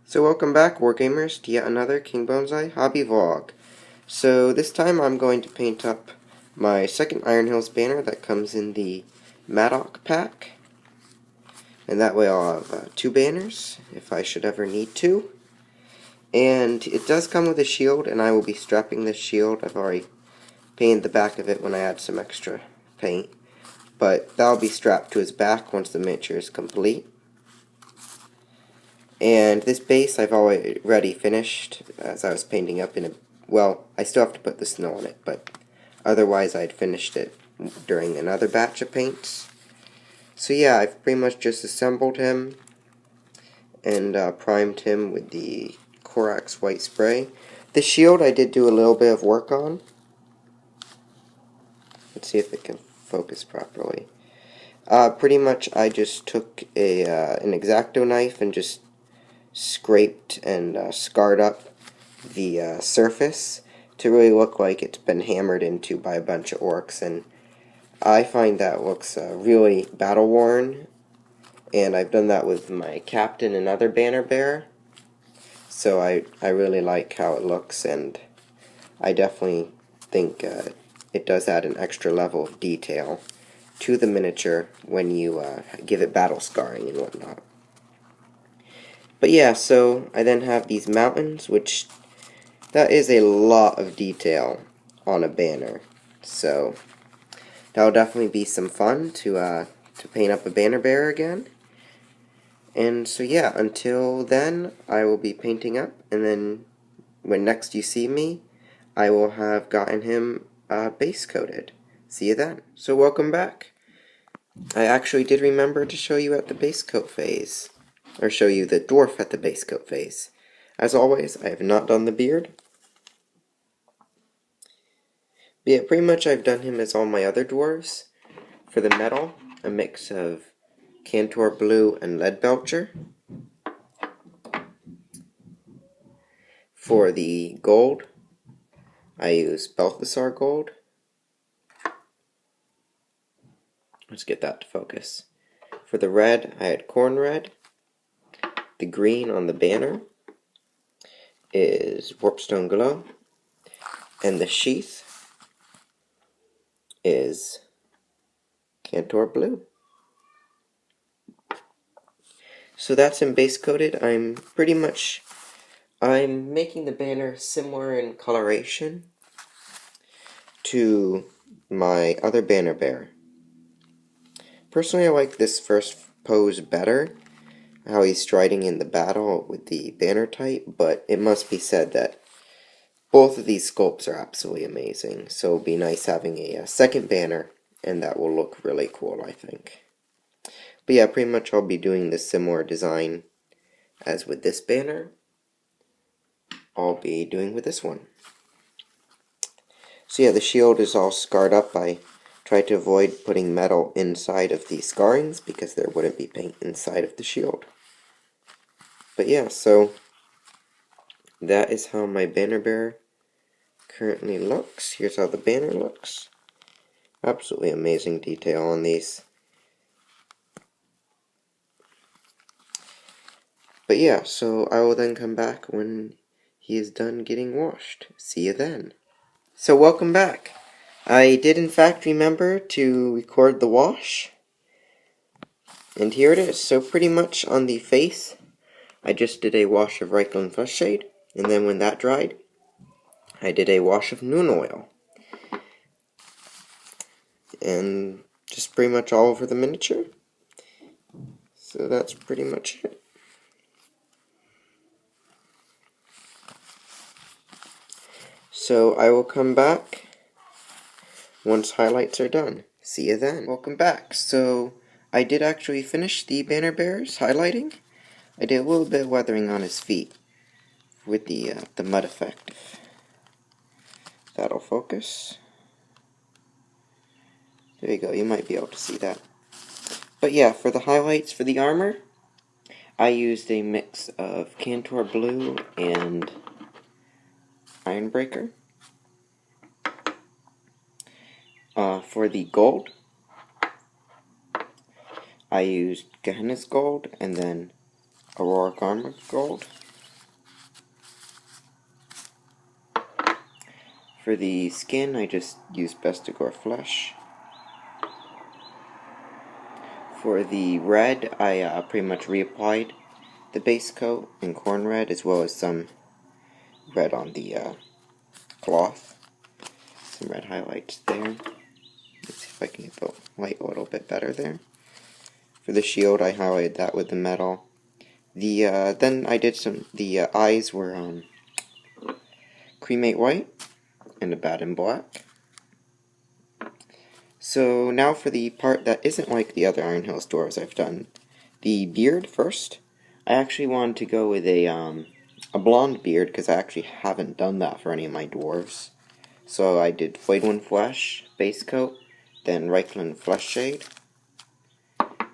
So welcome back, Wargamers, to yet another KingBonezai hobby vlog. So this time I'm going to paint up my second Iron Hills banner that comes in the Maddock pack. And that way I'll have two banners, if I should ever need to. And it does come with a shield, and I will be strapping this shield. I've already painted the back of it when I add some extra paint. But that'll be strapped to his back once the miniature is complete. And this base I've already finished as I was painting up in a... Well, I still have to put the snow on it, but otherwise I'd finished it during another batch of paints. So yeah, I've pretty much just assembled him and primed him with the Corax white spray. The shield I did do a little bit of work on. Let's see if it can focus properly. Pretty much I just took an X-Acto knife and just scraped and scarred up the surface to really look like it's been hammered into by a bunch of orcs, and I find that looks really battle worn, and I've done that with my captain and other banner bearer, so I really like how it looks, and I definitely think it does add an extra level of detail to the miniature when you give it battle scarring and whatnot. But yeah, so I then have these mountains, which that is a lot of detail on a banner. So that'll definitely be some fun to paint up a banner bearer again. And so yeah, until then, I will be painting up, and then when next you see me, I will have gotten him base coated. See you then. So welcome back. I actually did remember to show you at the base coat phase. Or show you the dwarf at the base coat phase. As always, I have not done the beard. But yeah, pretty much I've done him as all my other dwarves. For the metal, a mix of Cantor Blue and Lead Belcher. For the gold, I use Balthasar Gold. Let's get that to focus. For the red, I had Corn Red. The green on the banner is Warpstone Glow, and the sheath is Cantor Blue. So that's him base coated. I'm making the banner similar in coloration to my other banner bearer. Personally, I like this first pose better, how he's striding in the battle with the banner type, but it must be said that both of these sculpts are absolutely amazing, so it'll be nice having a second banner, and that will look really cool, I think. But yeah, pretty much I'll be doing this similar design as with this banner. I'll be doing with this one. So yeah, the shield is all scarred up. I tried to avoid putting metal inside of the scarrings because there wouldn't be paint inside of the shield. But yeah, so that is how my banner bearer currently looks. Here's how the banner looks. Absolutely amazing detail on these. But yeah, so I will then come back when he is done getting washed. See you then. So welcome back. I did in fact remember to record the wash. And here it is. So pretty much on the face, I just did a wash of Reichland Flesh Shade, and then when that dried, I did a wash of Noon Oil. And just pretty much all over the miniature. So that's pretty much it. So I will come back once highlights are done. See you then. Welcome back. So I did actually finish the banner bearers highlighting. I did a little bit of weathering on his feet with the mud effect. That'll focus. There you go, you might be able to see that. But yeah, for the highlights for the armor, I used a mix of Cantor Blue and Ironbreaker. For the gold, I used Gehenna's Gold and then Auroric Armor Gold. For the skin, I just used Bestigor Flesh. For the red, I pretty much reapplied the base coat in corn red, as well as some red on the cloth. Some red highlights there. Let's see if I can get the light a little bit better there. For the shield, I highlighted that with the metal. Then I did the eyes were cremate white and a bat in black. So now for the part that isn't like the other Iron Hills dwarves I've done. The beard first. I actually wanted to go with a blonde beard because I actually haven't done that for any of my dwarves. So I did Flayed One Flesh, base coat, then Reichland Flesh Shade,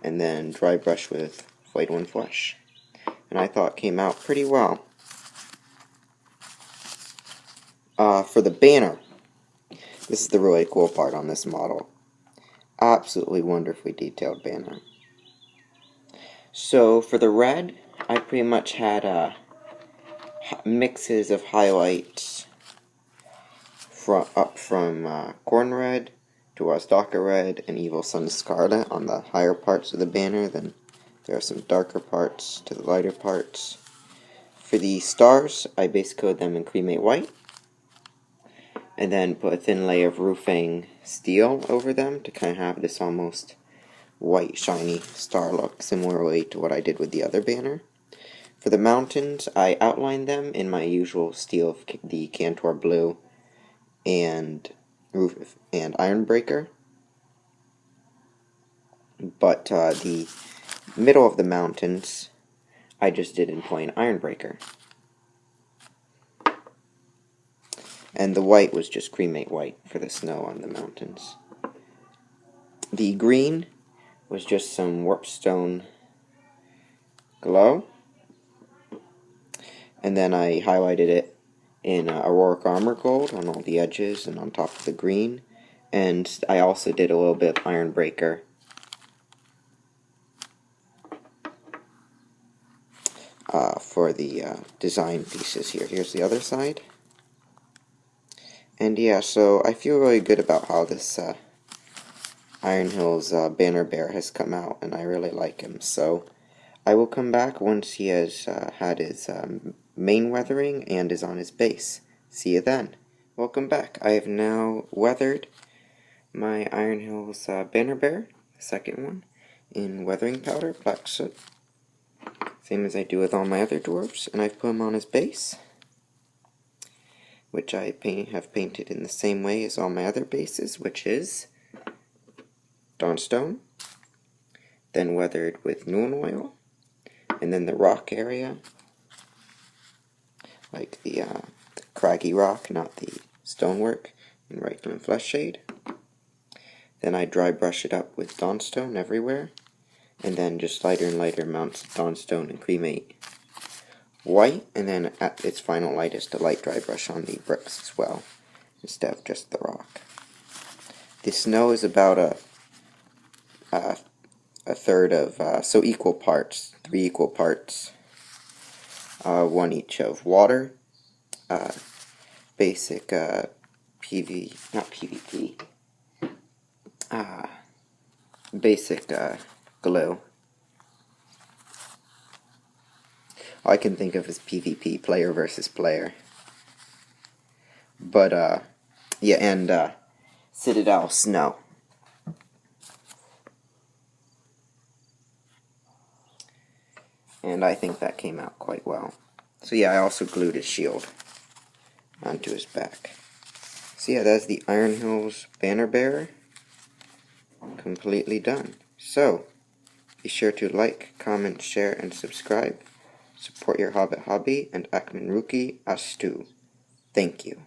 and then dry brush with Flayed One Flesh. And I thought it came out pretty well. For the banner, this is the really cool part on this model. Absolutely wonderfully detailed banner. So for the red, I pretty much had mixes of highlights from Corn Red to Wazdaka Red and Evil Sun Scarlet on the higher parts of the banner. Then there are some darker parts to the lighter parts. For the stars, I base coated them in cremate white, and then put a thin layer of roofing steel over them to kind of have this almost white shiny star look, similarly to what I did with the other banner. For the mountains, I outlined them in my usual steel of the Cantor Blue and Ironbreaker. But the middle of the mountains, I just did in plain Ironbreaker. And the white was just cremate white for the snow on the mountains. The green was just some Warpstone glow. And then I highlighted it in Auroric Armor Gold on all the edges and on top of the green. And I also did a little bit of Ironbreaker for the design pieces here. Here's the other side. And yeah, so I feel really good about how this Iron Hills Banner Bear has come out, and I really like him. So I will come back once he has had his main weathering and is on his base. See you then. Welcome back. I have now weathered my Iron Hills Banner Bear, the second one, in weathering powder, black soot, same as I do with all my other dwarves, and I've put him on his base, which I have painted in the same way as all my other bases, which is Dawnstone, then weathered with Noon Oil, and then the rock area, like the craggy rock, not the stonework, in Reichland Flesh Shade. Then I dry brush it up with Dawnstone everywhere, and then just lighter and lighter amounts of Dawnstone and cremate white, and then at its final lightest, a light dry brush on the bricks as well, instead of just the rock. The snow is about a third of, so equal parts, 3 equal parts, 1 each of water, basic basic glue. All I can think of is PvP, player versus player. But, yeah, and Citadel snow. And I think that came out quite well. So yeah, I also glued his shield onto his back. So yeah, that's the Iron Hills Banner Bearer. Completely done. So, be sure to like, comment, share, and subscribe. Support your Hobbit hobby, and Akman Ruki Astu. Thank you.